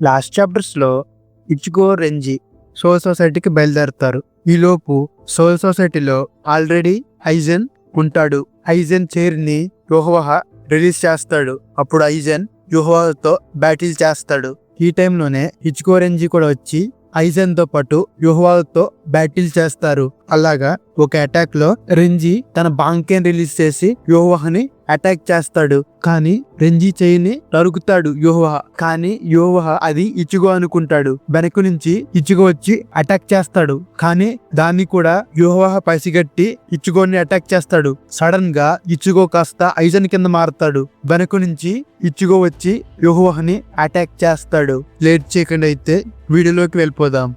Last chapters లో Ichigo Renji soul సొసైటీకి బయలుదేరుతారు. ఈలోపు సోల్ సొసైటీలో ఆల్రెడీ ఐజెన్ ఉంటాడు. ఐజెన్ చైర్ ని యోహోవా రిలీజ్ చేస్తాడు. అప్పుడు ఐజెన్ యోహోవాతో బ్యాటిల్ చేస్తాడు. ఈ టైంలోనే ఇచిగో రెంజి కూడా వచ్చి ఐజెన్ తో పాటు యోహోవాతో బ్యాటిల్ చేస్తారు. అలాగా ఒక అటాక్ లో రెంజి తన బాంకేన్ రిలీజ్ చేసి యోహోవాని అటాక్ చేస్తాడు. కానీ రెంజి చెయ్యిని నరుకుతాడు యోహోవా. కానీ యోహోవా అది ఇచిగో అనుకుంటాడు. వెనక నుంచి ఇచిగో వచ్చి అటాక్ చేస్తాడు. కానీ దాన్ని కూడా యోహోవా పసిగట్టి ఇచిగోని అటాక్ చేస్తాడు. సడన్ గా ఇచిగో కాస్త ఐజన్ కింద మారుతాడు. వెనక నుంచి ఇచిగో వచ్చి యోహోవాని అటాక్ చేస్తాడు. లేట్ చేయకుండా అయితే వీడియోలోకి వెళ్ళిపోదాం.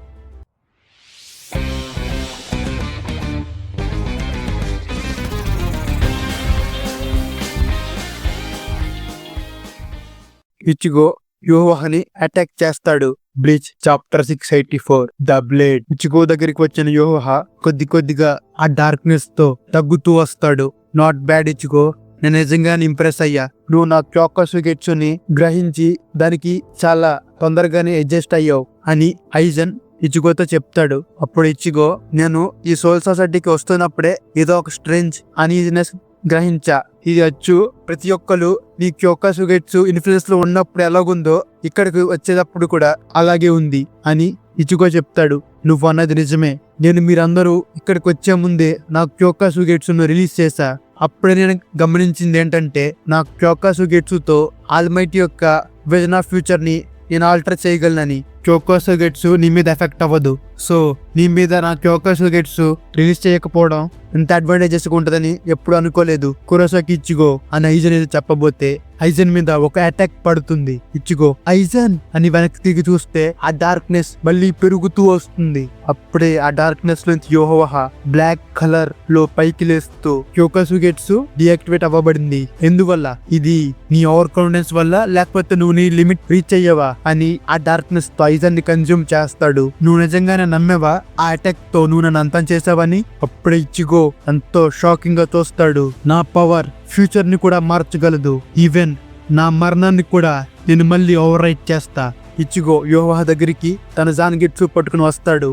ఇచిగో యోహోవాని అటాక్ చేస్తాడు. Bleach chapter 684 the blade. Ichigo దగ్గరికి వచ్చిన యోహోవా కొద్దిగా ఆ డార్క్నెస్ తో తగ్గుతూ వస్తాడు. నాట్ బ్యాడ్ ఇచిగో, నేను నిజంగానే ఇంప్రెస్ అయ్యా. నువ్వు నా క్యోకసుగెట్సు ని గ్రహించి దానికి చాలా తొందరగానే అడ్జస్ట్ అయ్యావు అని ఐజన్ ఇచిగోతో చెప్తాడు. అప్పుడు ఇచిగో, నేను ఈ సోల్ సొసైటీకి వస్తున్నప్పుడే ఏదో ఒక స్ట్రేంజ్ అనీజినెస్ గ్రహించా. ఇది వచ్చు ప్రతి ఒక్కరు నీ క్యోకసుగెట్సు ఇన్ఫ్లుయెన్స్ లో ఉన్నప్పుడు ఎలాగుందో ఇక్కడికి వచ్చేటప్పుడు కూడా అలాగే ఉంది అని ఇచిగో చెప్తాడు. నువ్వు అన్నది నిజమే. నేను మీరందరూ ఇక్కడికి వచ్చే ముందే నా క్యోకసుగెట్సును రిలీజ్ చేశా. అప్పుడే నేను గమనించింది ఏంటంటే నా క్యోకసుగెట్సుతో ఆల్మైటీ యొక్క విజన్ ఆఫ్ ఫ్యూచర్ ని నేను ఆల్టర్ చేయగలనని. క్యోకసుగెట్సు నీ మీద ఎఫెక్ట్ అవ్వదు. సో నీ మీద నా క్యోకసుగెట్సు రిలీజ్ చేయకపోవడం ఇంత అడ్వాంటేజెస్ ఉంటదని ఎప్పుడు అనుకోలేదు. కురోసాకి ఇచిగో అని ఐజన్ ఏదో చెప్పబోతే ఐజన్ మీద ఒక అటాక్ పడుతుంది. ఇచిగో ఐజన్ అని వెనక్కి తిరిగి చూస్తే ఆ డార్క్నెస్ మళ్ళీ పెరుగుతూ వస్తుంది. అప్పుడే ఆ డార్క్నెస్ నుంచి యోహోవా బ్లాక్ కలర్ లో పైకి లేస్తూ క్యోకసుగెట్సు డియాక్టివేట్ అవ్వబడింది. ఎందువల్ల? ఇది నీ ఓవర్ కాన్ఫిడెన్స్ వల్ల, లేకపోతే నువ్వు నీ లిమిట్ రీచ్ అయ్యావా అని ఆ డార్క్నెస్ తో ఐజన్ ని కన్జ్యూమ్ చేస్తాడు. నువ్వు నిజంగానే నమ్మేవా ఆ అటాక్ తో నువ్వు నన్ను అంతం చేసావని? అప్పుడే ఇచిగో ఎంతో షాకింగ్ గా తోస్తాడు. నా పవర్ ఫ్యూచర్ ని కూడా మార్చగలదు. ఈవెన్ నా మరణాన్ని కూడా నేను మళ్ళీ ఓవర్ రైట్ చేస్తా. ఇచిగో యోహోవా దగ్గరికి తన జాన్గెట్సు పట్టుకుని వస్తాడు.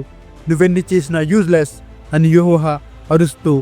నువ్వెన్ని చేసినా యూజ్లెస్ అని యోహోవా అరుస్తూ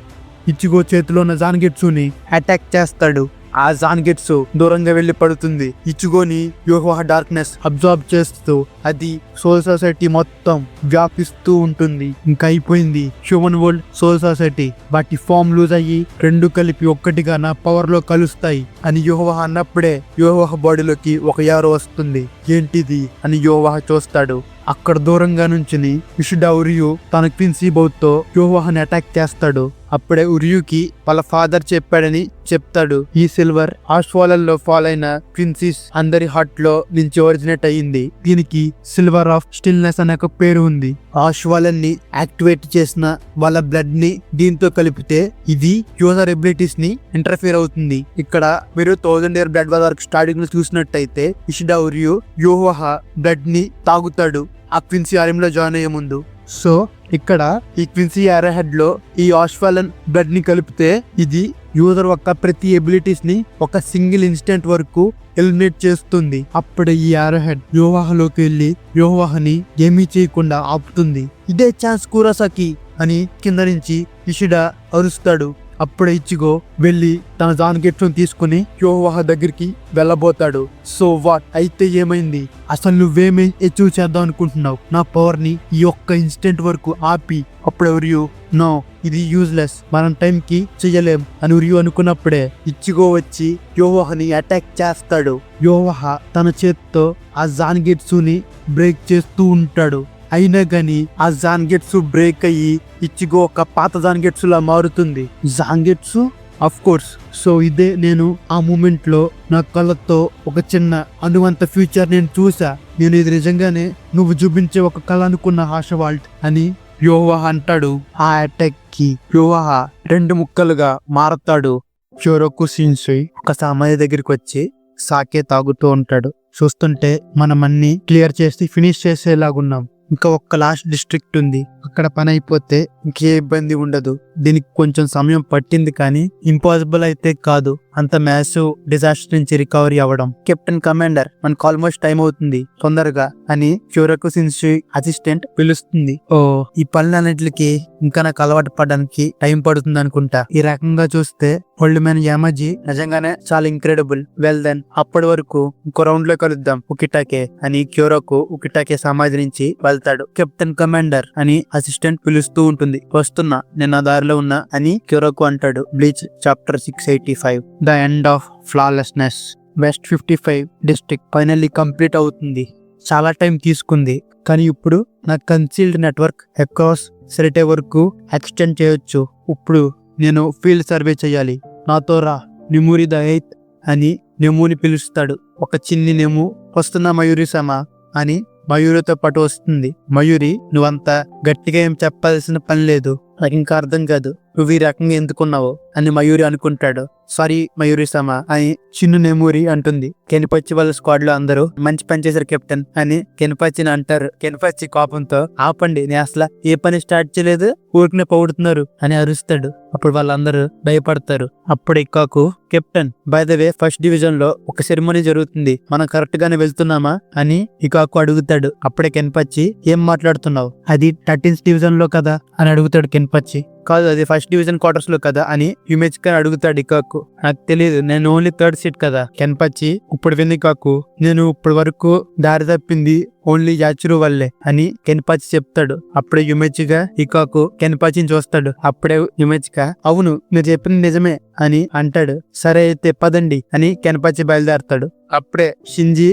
ఇచిగో చేతిలో ఉన్న జాన్గెట్సుని అటాక్ చేస్తాడు. ఆ జాన్గెట్సు దూరంగా వెళ్లి పడుతుంది. ఇచిగోని యోహోవా డార్క్నెస్ అబ్జార్బ్ చేస్తూ అది సోల్ సొసైటీ మొత్తం వ్యాపిస్తూ ఉంటుంది. ఇంకా అయిపోయింది హ్యూమన్ వరల్డ్, సోల్ సొసైటీ. వాటి ఫామ్ లూజ్ అయ్యి రెండు కలిపి ఒక్కటిగా నా పవర్ లో కలుస్తాయి అని యోహోవా అన్నప్పుడే యోహోవా బాడీలోకి ఒక యారో వస్తుంది. ఏంటిది అని యోహోవా చూస్తాడు. అక్కడ దూరంగా నుంచుని ఇషిడా ఉరియు తన క్విన్సీ బౌత్ తో యోహోవాని అటాక్ చేస్తాడు. అప్పుడే ఉరియుకి వాళ్ళ ఫాదర్ చెప్పాడని చెప్తాడు. ఈ సిల్వర్ ఆశ్వాలలో ఫాల్ అయిన క్విన్సీస్ అందరి హార్ట్ లో నుంచి ఒరిజినేట్ అయ్యింది. దీనికి సిల్వర్ ఆఫ్ స్టిల్నెస్ అనే ఒక పేరు ఉంది. ఆశ్వాలన్నీ యాక్టివేట్ చేసిన వాళ్ళ బ్లడ్ ని దీంతో కలిపితే ఇది యూజర్ ఎబిలిటీస్ ని ఇంటర్ఫియర్ అవుతుంది. ఇక్కడ మీరు 1000 year బ్లడ్ వార్ స్టార్టింగ్ లో చూసినట్టయితే ఇషిడా ఉరియు యోహోవా బ్లడ్ ని తాగుతాడు ఆ క్విన్సీ ఆర్మీలో జాయిన్ అయ్యే ముందు. సో ఇక్కడ ఈ క్విన్సీ యారోహెడ్ లో ఈ ఆశ్వాలన్ బ్లడ్ ని కలిపితే ఇది యూజర్ యొక్క ప్రతి ఎబిలిటీస్ ని ఒక సింగిల్ ఇన్స్టెంట్ వరకు ఎలిమినేట్ చేస్తుంది. అప్పుడు ఈ యారోహెడ్ యోహోవాలోకి వెళ్లి యోహోవాని ఏమీ చేయకుండా ఆపుతుంది. ఇదే ఛాన్స్ కురోసాకి అని కింద నుంచి ఇషిడా అరుస్తాడు. అప్పుడే ఇచిగో వెళ్లి తన జాన్గెట్సుని తీసుకుని యోహోవా దగ్గరికి వెళ్ళబోతాడు. సో వాట్ అయితే ఏమైంది? అసలు నువ్వేమీ అచీవ్ చేద్దాం అనుకుంటున్నావు? నా పవర్ ని ఈ ఒక్క ఇన్స్టెంట్ వరకు ఆపి. అప్పుడు ఉరియు నో, ఇది యూజ్లెస్, మనం టైం కి చెయ్యలేం అని ఉరియు అనుకున్నప్పుడే ఇచిగో వచ్చి యోహోవాని అటాక్ చేస్తాడు. యోహోవా తన చేత్తో ఆ జాన్గెట్సుని బ్రేక్ చేస్తూ ఉంటాడు. అయినా గాని ఆ జాన్గెట్సు బ్రేక్ అయ్యి ఇచిగో ఒక పాత జాన్గెట్సులా మారుతుంది. జాన్గెట్సు అఫ్ కోర్స్. సో ఇదే నేను ఆ మూమెంట్ లో నా కళ్ళతో ఒక చిన్న అనువంత ఫ్యూచర్ నేను చూసా. నేను ఇది నిజంగానే నువ్వు చూపించే ఒక కళ అనుకున్న హాషవాల్ట్ అని యోహోవా అంటాడు. ఆ అటాక్ కి యోహోవా 2 ముక్కలుగా మారతాడు. క్యోరోకు షిన్సుయి ఒక సామాన్య దగ్గరికి వచ్చి సాకే తాగుతూ ఉంటాడు. చూస్తుంటే మనం అన్ని క్లియర్ చేసి ఫినిష్ చేసేలాగున్నాం. ఇంకా ఒక్క లాస్ట్ డిస్ట్రిక్ట్ ఉంది, అక్కడ పని అయిపోతే ఇంకే ఇబ్బంది ఉండదు. దీనికి కొంచెం సమయం పట్టింది కానీ ఇంపాసిబుల్ అయితే కాదు, అంత మ్యాసివ్ డిజాస్టర్ నుంచి రికవరీ అవ్వడం. కెప్టెన్ కమాండర్, మనకు ఆల్మోస్ట్ టైం అవుతుంది తొందరగా అని క్యూరకో సిన్షి అసిస్టెంట్ పిలుస్తుంది. ఓ, ఈ పనులన్నిటికి ఇంకా నాకు అలవాటు పడడానికి టైం పడుతుంది అనుకుంటా. ఈ రకంగా చూస్తే ఓల్డ్ మ్యాన్ యామాజీ నిజంగానే చాలా ఇంక్రెడిబుల్. వెల్ దెన్, అప్పటి వరకు ఇంకో రౌండ్ లో కలుద్దాం ఉకిటాకే అని క్యూరకో ఉకిటాకే సమాధి నుంచి వెళ్తాడు. కెప్టెన్ కమాండర్ అని అసిస్టెంట్ పిలుస్తూ ఉంటుంది. వస్తున్నా, నేను దారిలో ఉన్నా అని క్యూరకో అంటాడు. Bleach chapter 685, the end of flawlessness. West 55 district finally complete అవుతుంది. చాలా టైం తీసుకుంది కానీ ఇప్పుడు నా కన్సీల్డ్ నెట్వర్క్ అక్రాస్ సెరిటే వరకు ఎక్స్టెండ్ చేయొచ్చు. ఇప్పుడు నేను ఫీల్డ్ సర్వే చేయాలి, నాతో రా నిమూరి ద 8th అని నెమూని పిలుస్తాడు. ఒక చిన్ని నెము, వస్తున్నా మయూరి సమా అని మయూరితో పాటు వస్తుంది. మయూరి, నువ్వంతా గట్టిగా ఏం చెప్పాల్సిన పని లేదు, నాకు ఇంకా అర్థం కాదు నువ్వు ఈ రకంగా ఎందుకున్నావు అని మయూరి అనుకుంటాడు. సారీ మయూరి సమా అని చిన్ను నెమూరి అంటుంది. కెనిపచ్చి వాళ్ళ స్క్వాడ్ లో అందరూ మంచి పని చేశారు కెప్టెన్ అని కెనిపచ్చిని అంటారు. కెనిపచ్చి కోపంతో, ఆపండి, నేను అసలు ఏ పని స్టార్ట్ చేయలేదు, ఊరికనే పొగుడుతున్నారు అని అరుస్తాడు. అప్పుడు వాళ్ళందరూ భయపడతారు. అప్పుడు Ikkaku, captain by the way first division లో ఒక సెరమనీ జరుగుతుంది, మనం కరెక్ట్ గానే వెళ్తున్నామా అని ఇకాకు అడుగుతాడు. అప్పుడే కెన్పచ్చి, ఏం మాట్లాడుతున్నావు, అది 13th డివిజన్ లో కదా అని అడుగుతాడు కెన్పచ్చి. కాదు, అది ఫస్ట్ డివిజన్ క్వార్టర్స్ లో కదా అని యుమెచ్కా అడుగుతాడు ఇకాకు. నాకు తెలియదు, నేను ఓన్లీ 3rd సీట్ కదా. కెన్పచ్చి, ఇప్పుడు విని కాకు, నేను ఇప్పటి వరకు దారి తప్పింది ఓన్లీ యాచురు వల్లే అని కెన్పచ్చి చెప్తాడు. అప్పుడే యుమెచ్గా ఇకాకు కెన్పచ్చిని చూస్తాడు. అప్పుడే యుమెచ్కా, అవును మీరు చెప్పింది నిజమే అని అంటాడు. సరే అయితే పదండి అని కెన్పచ్చి బయలుదేరతాడు. అప్పుడే షింజీ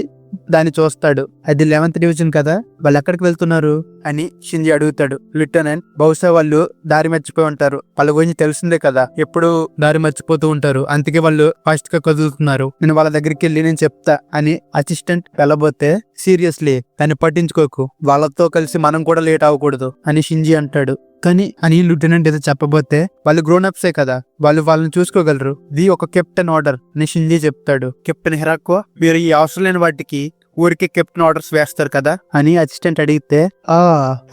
దాన్ని చూస్తాడు. అది 11th డివిజన్ కదా, వాళ్ళు ఎక్కడికి వెళ్తున్నారు అని షింజీ అడుగుతాడు. లెఫ్టినెంట్, బహుశా వాళ్ళు దారి మర్చిపోయి ఉంటారు, వాళ్ళ గురించి తెలిసిందే కదా, ఎప్పుడు దారి మర్చిపోతూ ఉంటారు, అందుకే వాళ్ళు ఫాస్ట్ గా కదులుతున్నారు, నేను వాళ్ళ దగ్గరికి వెళ్ళి నేను చెప్తా అని అసిస్టెంట్ వెళ్ళబోతే, సీరియస్లీ దాన్ని పట్టించుకోకు, వాళ్ళతో కలిసి మనం కూడా లేట్ అవ్వకూడదు అని షింజీ అంటాడు. కానీ అని లెఫ్టినెంట్ ఏదో చెప్పబోతే, వాళ్ళు గ్రోన్ అప్సే కదా, వాళ్ళని చూసుకోగలరు, ఇది ఒక కెప్టెన్ ఆర్డర్ అని షింజీ చెప్తాడు. కెప్టెన్ హిరాకో, మీరు ఈ అవసరం లేని వాటికి ఊరికే కెప్టెన్ ఆర్డర్స్ వేస్తారు కదా అని అసిస్టెంట్ అడిగితే,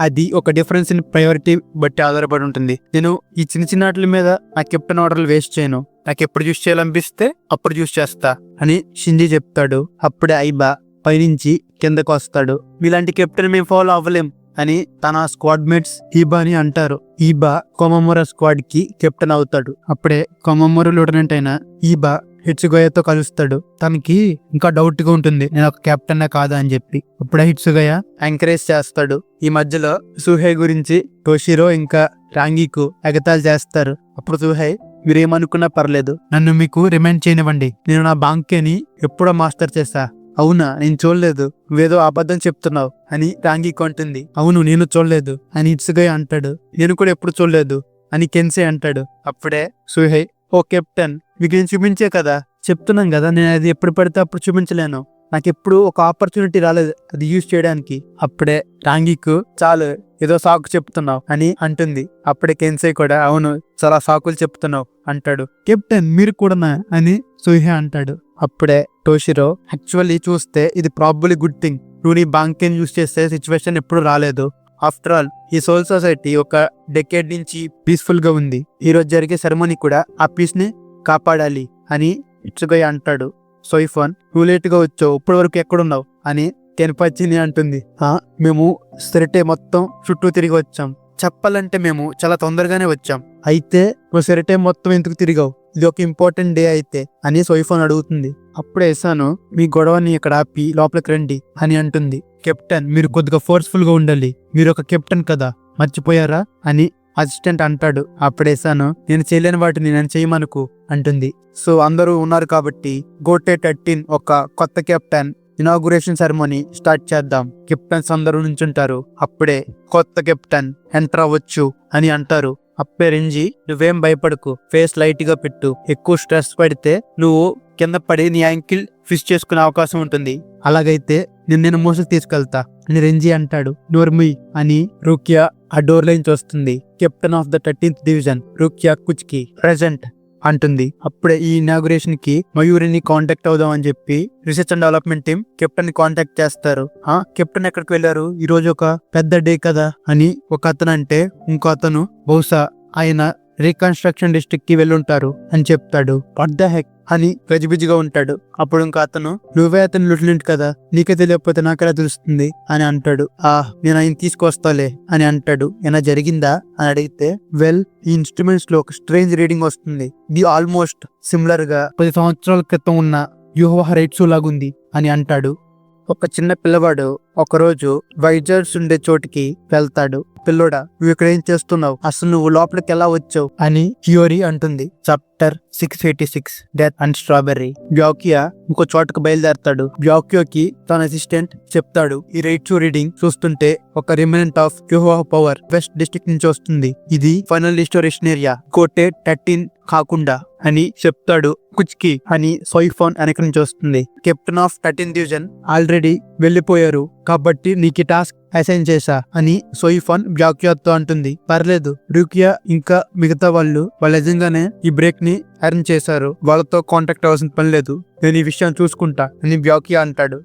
అది ఒక డిఫరెన్స్ ఇన్ ప్రయారిటీ బట్టి ఆధారపడి ఉంటుంది, నేను ఈ చిన్న చిన్న వాటి మీద నా కెప్టెన్ ఆర్డర్లు వేస్ట్ చేయను, నాకు ఎప్పుడు చూస్ చేయాలనిపిస్తే అప్పుడు చూస్ చేస్తా అని షింజీ చెప్తాడు. అప్పుడే ఐబా పైనుంచి కిందకు వస్తాడు. మీలాంటి కెప్టెన్ మేము ఫాలో అవ్వలేం అని తన స్క్వాడ్ మేట్స్ ఈబాని అంటారు. ఈబా కొమమోరా స్క్వాడ్ కి కెప్టెన్ అవుతాడు. అప్పుడే కొమమోరా లెఫ్టినెంట్ అయిన ఈబా హిట్సుగయతో కలుస్తాడు. తనకి ఇంకా డౌట్ గా ఉంటుంది, నేను ఒక కెప్టెన్ కాదా అని చెప్పి. అప్పుడే హిట్సుగయ ఎంకరేజ్ చేస్తాడు. ఈ మధ్యలో సుహై గురించి టోషిరో ఇంకా రాంగికు ఎగతాళి చేస్తారు. అప్పుడు సుహై, మీరేమనుకున్నా పర్లేదు, నన్ను మీకు రిమైండ్ చేయనివ్వండి, నేను నా బాంకేని ఎప్పుడో మాస్టర్ చేశా. అవునా, నేను చూడలేదు, నువ్వేదో అబద్ధం చెప్తున్నావు అని రాంగి కొంటుంది. అవును, నేను చూడలేదు అని ఇట్సుగై అంటాడు. నేను కూడా ఎప్పుడు చూడలేదు అని కెన్సే అంటాడు. అప్పుడే సుహై, ఓ కెప్టెన్, మీకు నేను చూపించే కదా చెప్తున్నాను కదా, నేను అది ఎప్పుడు పడితే అప్పుడు చూపించలేను, నాకు ఎప్పుడు ఒక ఆపర్చునిటీ రాలేదు అది యూజ్ చేయడానికి. అప్పుడే రాంగికు, చాలు ఏదో సాకు చెప్తున్నావు అని అంటుంది. అప్పుడే కెన్సే కూడా, అవును చాలా సాకులు చెప్తున్నావు అంటాడు. కెప్టెన్ మీరు కూడానా అని సుహే అంటాడు. అప్పుడే టోషిరో, యాక్చువల్లీ చూస్తే ఇది ప్రాబబ్లీ గుడ్ థింగ్, నువ్వు నీ బాంకేన్ యూజ్ చేసే సిచ్యువేషన్ ఎప్పుడు రాలేదు. ఆఫ్టర్ ఆల్ ఈ సోల్ సొసైటీ ఒక డెకేడ్ నుంచి పీస్ఫుల్ గా ఉంది, ఈ రోజు జరిగే సెరమనీ కూడా ఆ పీస్ ని కాపాడాలి అని ఇట్సుగై అంటాడు. సోయిఫాన్, నువ్వు లేట్ గా వచ్చావు, ఇప్పటి వరకు ఎక్కడున్నావు అని కెన్పచ్చిని అంటుంది. మేము సెరిటే మొత్తం చుట్టూ తిరిగి వచ్చాం, చెప్పాలంటే మేము చాలా తొందరగానే వచ్చాం, అయితే నువ్వు సెరిటే మొత్తం ఎందుకు తిరిగావు, ఇది ఒక ఇంపార్టెంట్ డే అయితే అని సోయిఫాన్ అడుగుతుంది. అప్పుడే ఎసాను, మీ గొడవని ఇక్కడ ఆపి లోపలికి రండి అని అంటుంది. కెప్టెన్, మీరు కొద్దిగా ఫోర్స్ఫుల్ గా ఉండాలి, మీరు ఒక కెప్టెన్ కదా, మర్చిపోయారా అని అసిస్టెంట్ అంటాడు. అప్పుడేసాను, నేను చేయలేని వాటిని నేను చేయమనుకు అంటుంది. సో అందరూ ఉన్నారు కాబట్టి గోటే 13 ఒక కొత్త కెప్టెన్ ఇనాగురేషన్ సెరమనీ స్టార్ట్ చేద్దాం, కెప్టెన్స్ అందరూ నుంచుంటారు. అప్పుడే కొత్త కెప్టెన్ ఎంటర్ అవ్వచ్చు అని అంటారు. అప్పుడే రెంజీ, నువ్వేం భయపడకు, ఫేస్ లైట్ గా పెట్టు, ఎక్కువ స్ట్రెస్ పడితే నువ్వు కింద పడి నీ యాంకిల్ ఫిష్ చేసుకునే అవకాశం ఉంటుంది, అలాగైతే నేను మోసుకు తీసుకెళ్తా అని రెంజీ అంటాడు. నోర్మి అని రూకియా ఆ డోర్ లైన్స్ వస్తుంది. Captain of the 13th division Rukia Kuchiki, present అంటుంది. అప్పుడే ఈ ఇనాగ్రేషన్ కి మయూరిని కాంటాక్ట్ అవుదాం అని చెప్పి research and development team captain ని కాంటాక్ట్ చేస్తారు. కెప్టెన్ ఎక్కడికి వెళ్లారు, ఈ రోజు ఒక పెద్ద డే కదా అని ఒక అతను అంటే, ఇంకో అతను బహుశా ఆయన రీకన్స్ట్రక్షన్ డిస్ట్రిక్ట్ కి వెళ్ళుంటారు అని చెప్తాడు. వాట్ ద హెక్ అని గజిబిజిగా ఉంటాడు. అప్పుడు ఇంకా అతను, నువ్వే అతను లెఫ్టినెంట్ కదా, నీకే తెలియకపోతే నాకెలా తెలుస్తుంది అని అంటాడు. నేను ఆయన తీసుకొస్తాలే అని అంటాడు. ఏనా జరిగిందా అని అడిగితే, వెల్ ఈ ఇన్స్ట్రుమెంట్స్ లో ఒక స్ట్రేంజ్ రీడింగ్ వస్తుంది. ఇది ఆల్మోస్ట్ సిమిలర్ గా 10 సంవత్సరాల క్రితం ఉన్న యూహోవా రైట్స్ లాగుంది అని అంటాడు. ఒక చిన్న పిల్లవాడు ఒకరోజు వైజర్స్ ఉండే చోటికి వెళ్తాడు. పిల్లోడా, నువ్వు ఇక్కడ ఏం చేస్తున్నావు, అసలు నువ్వు లోపలికి ఎలా వచ్చావు అని హియోరి అంటుంది. Chapter 686 death and strawberry. Byakuya ఇంకో చోటకు బయలుదేరతాడు. బ్యాక్యోకి తన అసిస్టెంట్ చెప్తాడు, ఈ రైట్స్ రీడింగ్ చూస్తుంటే ఒక రిమైనెంట్ of Yhwach power west district నుంచి వస్తుంది. ఇది ఫైనల్ రిస్టోరేషన్ ఏరియా, కోటే 13 కాకుండా అని చెప్తాడు. కుచ్కి అని సోయిఫాన్ వెనక నుంచి వస్తుంది. కెప్టెన్ ఆఫ్ 13 డివిజన్ ఆల్రెడీ వెళ్లిపోయారు కాబట్టి నీకు టాస్క్ అసైన్ చేశా అని సోయిఫాన్ బ్యాక్యాతో అంటుంది. పర్లేదు, రూకియా ఇంకా మిగతా వాళ్ళు నిజంగానే ఈ బ్రేక్ ని అరేంజ్ చేశారు, వాళ్ళతో కాంటాక్ట్ అవ్వాల్సిన పని లేదు, నేను ఈ విషయం చూసుకుంటా అని బ్యాక్యా అంటాడు.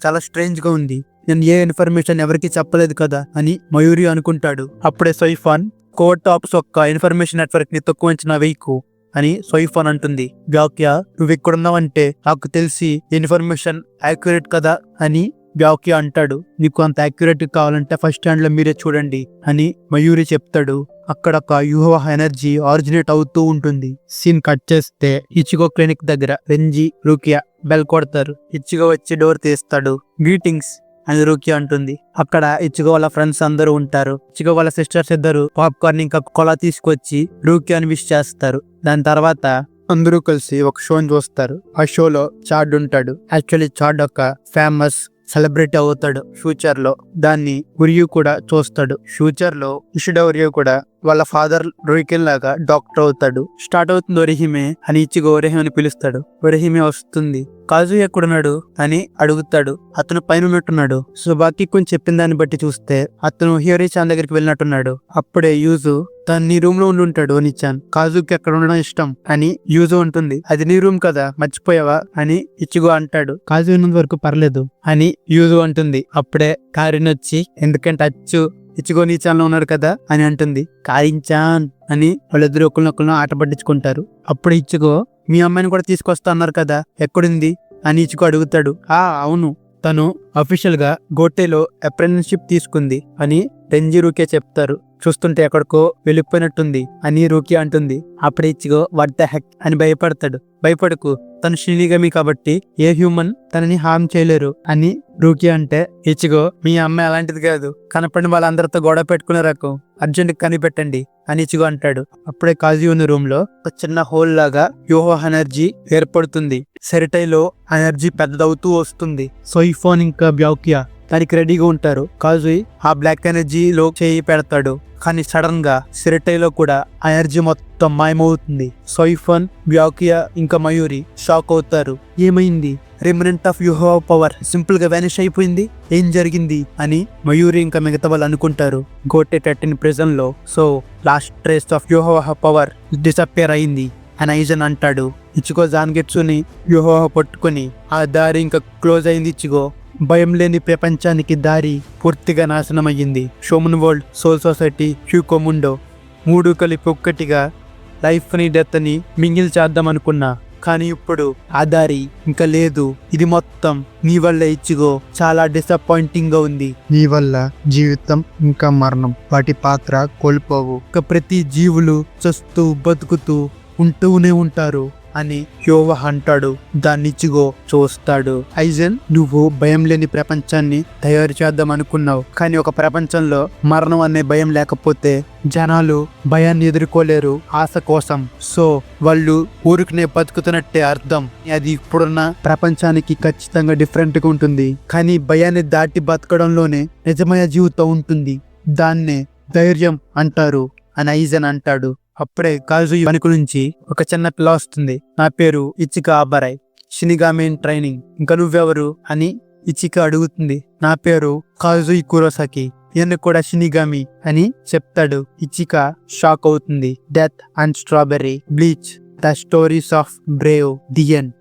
చాలా స్ట్రేంజ్ గా ఉంది, నేను ఏ ఇన్ఫర్మేషన్ ఎవరికి చెప్పలేదు కదా అని మయూరి అనుకుంటాడు. అప్పుడే సోయిఫాన్, కోవర్ట్ ఆప్స్ ఒక్క ఇన్ఫర్మేషన్ నెట్వర్క్ ని తక్కువ అంచనా వేయకు అని సోయిఫాన్ అంటుంది. బ్యాక్యా, నువ్వు ఇక్కడున్నావంటే నాకు తెలిసి ఇన్ఫర్మేషన్ యాక్యురేట్ కదా అని బ్యాక్యా అంటాడు. నీకు అంత యాక్యురేట్ కావాలంటే ఫస్ట్ హ్యాండ్ లో మీరే చూడండి అని మయూరి చెప్తాడు. అక్కడ ఒక యూహోవా ఎనర్జీ ఆరిజినేట్ అవుతూ ఉంటుంది. సీన్ కట్ చేస్తే ఇచిగో క్లినిక్ దగ్గర రెంజీ, రూకియా బెల్ కొడతారు. ఇచిగో వచ్చి డోర్ తీస్తాడు. గ్రీటింగ్స్ అని రూకియా అంటుంది. అక్కడ ఇచిగో వాళ్ళ ఫ్రెండ్స్ అందరూ ఉంటారు. ఇచిగో వాళ్ళ సిస్టర్స్ ఇద్దరు పాప్కార్న్ ఇంకా కోలా తీసుకొచ్చి రూకియాని విష్ చేస్తారు. దాని తర్వాత అందరూ కలిసి ఒక షోని చూస్తారు. ఆ షోలో చాడ్ ఉంటాడు. యాక్చువల్లీ చాడ్ ఒక ఫేమస్ సెలబ్రిటీ అవుతాడు ఫ్యూచర్ లో. దాన్ని ఉరియు కూడా చూస్తాడు. ఫ్యూచర్ లో ఇషిడా ఉరియు కూడా వాళ్ళ ఫాదర్ రూకిన్ లాగా డాక్టర్ అవుతాడు. స్టార్ట్ అవుతుంది ఒరిహిమే అని ఇచ్చిగో ఒరిహిమే అని పిలుస్తాడు. ఒరిహిమే వస్తుంది. కాజు ఎక్కడున్నాడు అని అడుగుతాడు. అతను పైన ఉన్నట్టున్నాడు. సుబాకి కొంచెం చెప్పిన దాన్ని బట్టి చూస్తే అతను హియోరి చాన్ దగ్గరికి వెళ్ళినట్టున్నాడు. అప్పుడే యూజు, తను నీ రూమ్ లో ఉండుంటాడు నిచాన్, కాజుకి ఎక్కడ ఉండడం ఇష్టం అని యూజు ఉంటుంది. అది నీ రూమ్ కదా, మర్చిపోయావా అని ఇచ్చిగో అంటాడు. కాజు ఉన్నంత వరకు పర్లేదు అని యూజు అంటుంది. అప్పుడే కారిన్ వచ్చి, ఎందుకంటే అచ్చు ఇచ్చిగో నీచాన్ లో ఉన్నాడు కదా అని అంటుంది. కారించాన్ అని వాళ్ళిద్దరు ఒకరినొకరు ఆట పట్టించుకుంటారు. అప్పుడు ఇచ్చిగో, మీ అమ్మాయిని కూడా తీసుకొస్తా అన్నారు కదా, ఎక్కడుంది అని ఇచ్చిగో అడుగుతాడు. అవును, తను అఫీషియల్ గా గోటేలో అప్రెంటిస్షిప్ తీసుకుంది అని రెంజీ రూకే చెప్తారు. చూస్తుంటే ఎక్కడికో వెళ్ళిపోయినట్టుంది అని రూకి అంటుంది. అప్పుడు ఇచ్చిగో, వాట్ ద హెక్ అని భయపడతాడు. భయపడకు, తను షినిగమి కాబట్టి ఏ హ్యూమన్ తనని హార్మ్ చేయలేరు అని రూకి అంటే, ఇచ్చిగో, మీ అమ్మాయి అలాంటిది కాదు, కనపడిన వాళ్ళందరితో గొడవ పెట్టుకునే రకం, అర్జెంట్ కనిపెట్టండి అని ఇచ్చిగో అంటాడు. అప్పుడే కాజీ ఉన్న రూమ్ లో ఒక చిన్న హోల్ లాగా యూహోవా ఎనర్జీ ఏర్పడుతుంది. సెరిటైలో ఎనర్జీ పెద్దదవుతూ వస్తుంది. సోయిఫాన్ ఇంకా బ్యాక్యా దానికి రెడీగా ఉంటారు. కాజుయ్ ఆ బ్లాక్ ఎనర్జీలో చేయి పెడతాడు. కానీ సడన్ గా సిరటైలో కూడా ఆ ఎనర్జీ మొత్తం మాయమవుతుంది. సోయిఫాన్, బ్యాక్యా ఇంకా మయూరి షాక్ అవుతారు. ఏమైంది, remnant of Yhwach power simple గా వానిష్ అయిపోయింది, ఏం జరిగింది అని మయూరి ఇంకా మిగతా వాళ్ళు అనుకుంటారు. గోటే 13 ప్రిజన్ లో so last trace of Yhwach power disappear అయింది అని ఐజన్ అంటాడు. ఇచ్చిగో జాన్గెట్సుని యూహోవా పట్టుకుని ఆ దారి ఇంకా క్లోజ్ అయింది. ఇచ్చిగో, భయం లేని ప్రపంచానికి దారి పూర్తిగా నాశనమయ్యింది. షోమన్ వరల్డ్, సోల్ సొసైటీ, హ్యూకోముండో 3 కలిపి ఒక్కటిగా లైఫ్ ని డెత్ ని మింగిల్ చేద్దాం అనుకున్నా, కానీ ఇప్పుడు ఆ దారి ఇంకా లేదు. ఇది మొత్తం నీ వల్ల ఇచ్చిగో, చాలా డిసప్పాయింటింగ్ గా ఉంది. నీ వల్ల జీవితం ఇంకా మరణం వాటి పాత్ర కోల్పోవు. ప్రతి జీవులు చస్తూ బతుకుతూ ఉంటూనే ఉంటారు అని యోవా అంటాడు. దాన్ని ఇచ్చిగో చూస్తాడు. ఐజన్, నువ్వు భయం లేని ప్రపంచాన్ని తయారు చేద్దాం అనుకున్నావు, కానీ ఒక ప్రపంచంలో మరణం అనే భయం లేకపోతే జనాలు భయాన్ని ఎదుర్కోలేరు ఆశ కోసం. సో వాళ్ళు ఊరికనే బతుకుతున్నట్టే అర్థం. అది ఇప్పుడున్న ప్రపంచానికి ఖచ్చితంగా డిఫరెంట్ గా ఉంటుంది, కానీ భయాన్ని దాటి బతకడంలోనే నిజమైన జీవితం ఉంటుంది. దాన్నే ధైర్యం అంటారు అని ఐజన్ అంటాడు. అప్పుడే కాజు వెనుక నుంచి ఒక చిన్న పిల్ల వస్తుంది. నా పేరు ఇచికా అబరాయ్, షినిగామి ఇన్ ట్రైనింగ్, ఇంకా నువ్వెవరు అని ఇచికా అడుగుతుంది. నా పేరు కాజు కురోసాకి, ఈయన కూడా షినిగామి అని చెప్తాడు. ఇచికా షాక్ అవుతుంది. Death and strawberry, bleach the stories of Brave the end.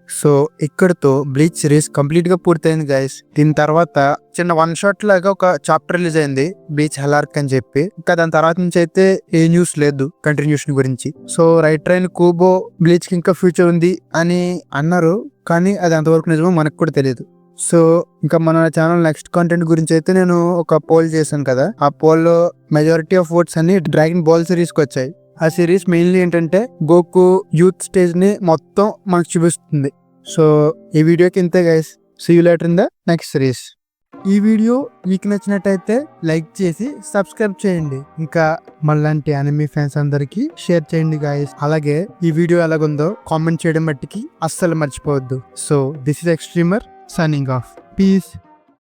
So ఇక్కడతో బ్లీచ్ సిరీస్ కంప్లీట్ గా పూర్తయింది గైస్. దీని తర్వాత చిన్న వన్ షాట్ లాగా ఒక చాప్టర్ రిలీజ్ అయింది, బ్లీచ్ హెలార్క్ అని చెప్పి. ఇంకా దాని తర్వాత నుంచి అయితే ఏ న్యూస్ లేదు కంటిన్యూషన్ గురించి. సో రైటర్ అయిన కూబో బ్లీచ్ కి ఇంకా ఫ్యూచర్ ఉంది అని అన్నారు, కానీ అది అంతవరకు నిజమో మనకు కూడా తెలియదు. సో ఇంకా మన ఛానల్ నెక్స్ట్ కంటెంట్ గురించి అయితే నేను ఒక పోల్ చేశాను కదా, ఆ పోల్ లో మెజారిటీ ఆఫ్ ఓట్స్ అన్ని డ్రాగన్ బాల్ సిరీస్ కి వచ్చాయి. ఆ సిరీస్ మెయిన్లీ ఏంటంటే గోకు యూత్ స్టేజ్ ని మొత్తం మనకు చూపిస్తుంది. సో ఈ వీడియోకి ఇంతే guys. See you later in the next series. ఈ వీడియో మీకు నచ్చినట్టయితే లైక్ చేసి సబ్స్క్రైబ్ చేయండి. ఇంకా మళ్ళంటి అనిమీ ఫ్యాన్స్ అందరికి షేర్ చేయండి గాయస్. అలాగే ఈ వీడియో ఎలాగుందో కామెంట్ చేయడం మట్టికి అస్సలు మర్చిపోవద్దు. So this is Extremer signing off. Peace.